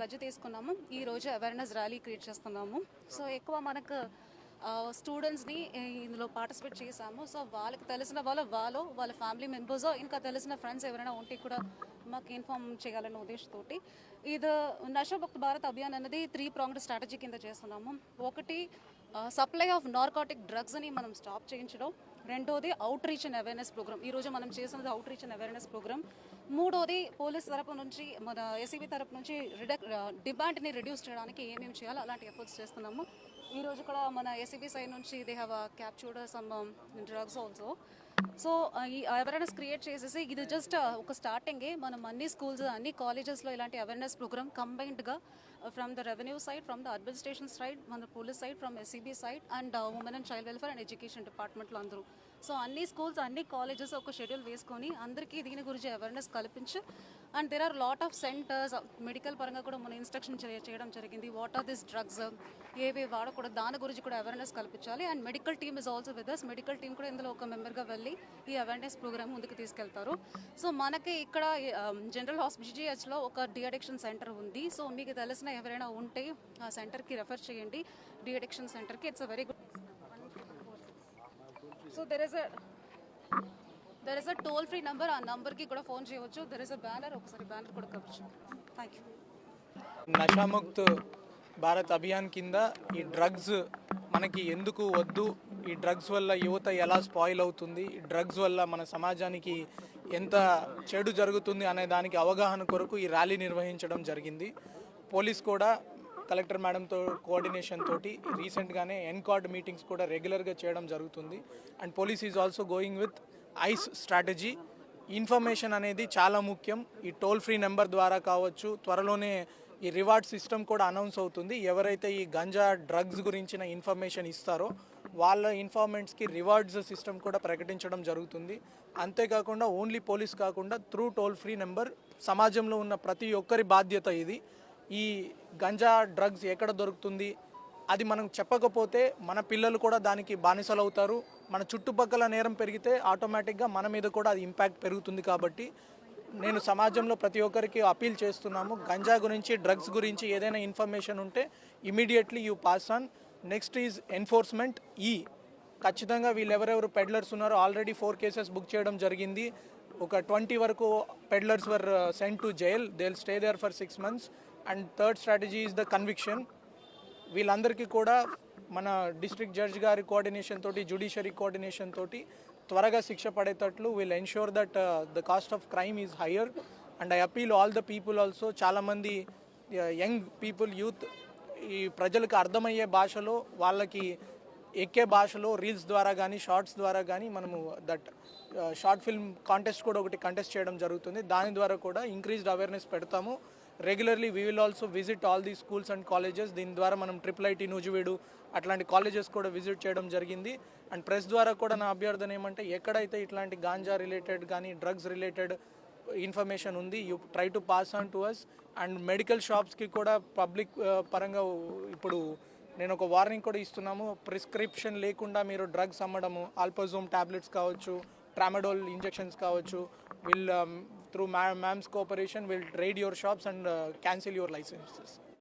ప్లజ్ తీసుకున్నాము. ఈ రోజు అవేర్నెస్ ర్యాలీ క్రియేట్ చేస్తున్నాము. సో ఎక్కువ మనకు స్టూడెంట్స్ని ఇందులో పార్టిసిపేట్ చేశాము. సో వాళ్ళకి తెలిసిన వాళ్ళ ఫ్యామిలీ మెంబర్స్ ఇంకా తెలిసిన ఫ్రెండ్స్ ఎవరైనా ఉంటే కూడా మాకు ఇన్ఫార్మ్ చేయాలన్న ఉద్దేశంతో ఇది నషాముక్త భారత్ అభియాన్ అనేది 3 ప్రాంగ్డ్ స్ట్రాటజీ కింద చేస్తున్నాము. ఒకటి సప్లై ఆఫ్ నార్కోటిక్ డ్రగ్స్ని మనం స్టాప్ చేయించడం. రెండోది outreach and awareness programme. ఈరోజు మనం చేసినది outreach and awareness programme. మూడోది పోలీస్ తరపు నుంచి మన ఏసీబీ తరపు నుంచి డిమాండ్ని రిడ్యూస్ చేయడానికి ఏమేమి చేయాలో అలాంటి ఎఫర్ట్స్ చేస్తున్నాము. ఈరోజు కూడా మన ఏసీబీ సైడ్ నుంచి they have captured some drugs also. So ఈ అవేర్నెస్ క్రియేట్ చేసేసి ఇది జస్ట్ ఒక స్టార్టింగే. మనం అన్ని స్కూల్స్ అన్ని కాలేజెస్లో ఇలాంటి అవేర్నెస్ ప్రోగ్రామ్ కంబైన్డ్గా from the revenue side, from the administration side, మన police side, from SCB side and women and child welfare and education డిపార్ట్మెంట్లో అందరూ. సో అన్ని స్కూల్స్ అన్ని కాలేజెస్ ఒక షెడ్యూల్ వేసుకొని అందరికీ దీని గురించి అవేర్నెస్ కల్పించి and there are lot of centres medical పరంగా కూడా మనం ఇన్స్ట్రక్షన్ చేయడం జరిగింది. వాట్ ఆర్ దిస్ డ్రగ్స్, ఏవి వాడకూడదు, దాని గురించి కూడా అవేర్నెస్ కల్పించాలి. And medical team is also with us. Medical team కూడా ఇందులో ఒక మెంబర్గా వెళ్ళి ఈ అవేర్నెస్ ప్రోగ్రామ్ ముందుకు తీసుకెళ్తారు. సో మనకి ఇక్కడ జనరల్ హాస్పిటల్లో ఒక డి అడిక్షన్ సెంటర్ ఉంది. సో మీకు తెలిసిన ఎవరైనా ఉంటే ఆ సెంటర్కి రెఫర్ చేయండి, డి అడిక్షన్ సెంటర్కి. It's a very good. So there is a toll free number. ఆ నెంబర్కి కూడా ఫోన్ చేయవచ్చు. దెర్ ఇస్ అ బ్యానర్, ఒకసారి బ్యానర్ కూడా కవర్ చేయండి. Thank you. నషాముక్త్ భారత్ అభియాన్ కింద ఈ డ్రగ్స్ మనకి ఎందుకు వద్దు, ఈ డ్రగ్స్ వల్ల యువత ఎలా స్పాయిల్ అవుతుంది, ఈ డ్రగ్స్ వల్ల మన సమాజానికి ఎంత చెడు జరుగుతుంది అనే దానికి అవగాహన కొరకు ఈ ర్యాలీ నిర్వహించడం జరిగింది. పోలీస్ కూడా కలెక్టర్ మేడంతో కోఆర్డినేషన్ తోటి రీసెంట్గానే ఎన్కార్డ్ మీటింగ్స్ కూడా రెగ్యులర్గా చేయడం జరుగుతుంది. And police is also going with ice strategy. Information అనేది చాలా ముఖ్యం. ఈ టోల్ ఫ్రీ నెంబర్ ద్వారా కావచ్చు, త్వరలోనే ఈ రివార్డ్ సిస్టమ్ కూడా అనౌన్స్ అవుతుంది. ఎవరైతే ఈ గంజా డ్రగ్స్ గురించిన ఇన్ఫర్మేషన్ ఇస్తారో వాళ్ళ ఇన్ఫార్మెంట్స్కి రివార్డ్స్ సిస్టమ్ కూడా ప్రకటించడం జరుగుతుంది. అంతేకాకుండా ఓన్లీ పోలీస్ కాకుండా త్రూ టోల్ ఫ్రీ నెంబర్ సమాజంలో ఉన్న ప్రతి ఒక్కరి బాధ్యత ఇది. ఈ గంజా డ్రగ్స్ ఎక్కడ దొరుకుతుంది అది మనం చెప్పకపోతే మన పిల్లలు కూడా దానికి బానిసలు అవుతారు. మన చుట్టుపక్కల నేరం పెరిగితే ఆటోమేటిక్గా మన మీద కూడా అది ఇంపాక్ట్ పెరుగుతుంది. కాబట్టి నేను సమాజంలో ప్రతి ఒక్కరికి అపీల్ చేస్తున్నాము, గంజా గురించి డ్రగ్స్ గురించి ఏదైనా ఇన్ఫర్మేషన్ ఉంటే immediately you pass on. Next is enforcement. ఖచ్చితంగా వీళ్ళు ఎవరెవరు పెడ్లర్స్ ఉన్నారో ఆల్రెడీ 4 కేసెస్ బుక్ చేయడం జరిగింది. ఒక 20 వరకు peddlers were sent to jail. They will stay there for 6 months. And third strategy is the conviction. వీళ్ళందరికీ కూడా మన డిస్ట్రిక్ట్ జడ్జ్ గారి కోఆర్డినేషన్ తోటి, జ్యుడిషియరీ కోఆర్డినేషన్ తోటి త్వరగా శిక్ష పడేటట్లు will ensure that the cost of crime is higher. And I appeal all the people also. చాలామంది యంగ్ పీపుల్, యూత్ ఈ ప్రజలకు అర్థమయ్యే భాషలో, వాళ్ళకి ఎక్కే భాషలో రీల్స్ ద్వారా కానీ షార్ట్స్ ద్వారా కానీ మనము దట్ షార్ట్ ఫిల్మ్ కాంటెస్ట్ కూడా ఒకటి కంటెస్ట్ చేయడం జరుగుతుంది. దాని ద్వారా కూడా ఇంక్రీజ్డ్ అవేర్నెస్ పెడతాము. Regularly we will also visit all the schools and colleges. దీని ద్వారా మనం IIIT నూజివీడు అట్లాంటి కాలేజెస్ కూడా విజిట్ చేయడం జరిగింది. అండ్ ప్రెస్ ద్వారా కూడా నా అభ్యర్థన ఏమంటే ఎక్కడైతే ఇట్లాంటి గాంజా రిలేటెడ్ కానీ డ్రగ్స్ రిలేటెడ్ ఇన్ఫర్మేషన్ ఉంది, you try to pass on to us. And medical షాప్స్కి కూడా పబ్లిక్ పరంగా ఇప్పుడు నేను ఒక వార్నింగ్ కూడా ఇస్తున్నాము. ప్రిస్క్రిప్షన్ లేకుండా మీరు డ్రగ్స్ అమ్మడము, ఆల్పజోమ్ టాబ్లెట్స్ కావచ్చు, ట్రామడోల్ ఇంజెక్షన్స్ కావచ్చు, will through ma'am's cooperation will raid your shops and cancel your licenses.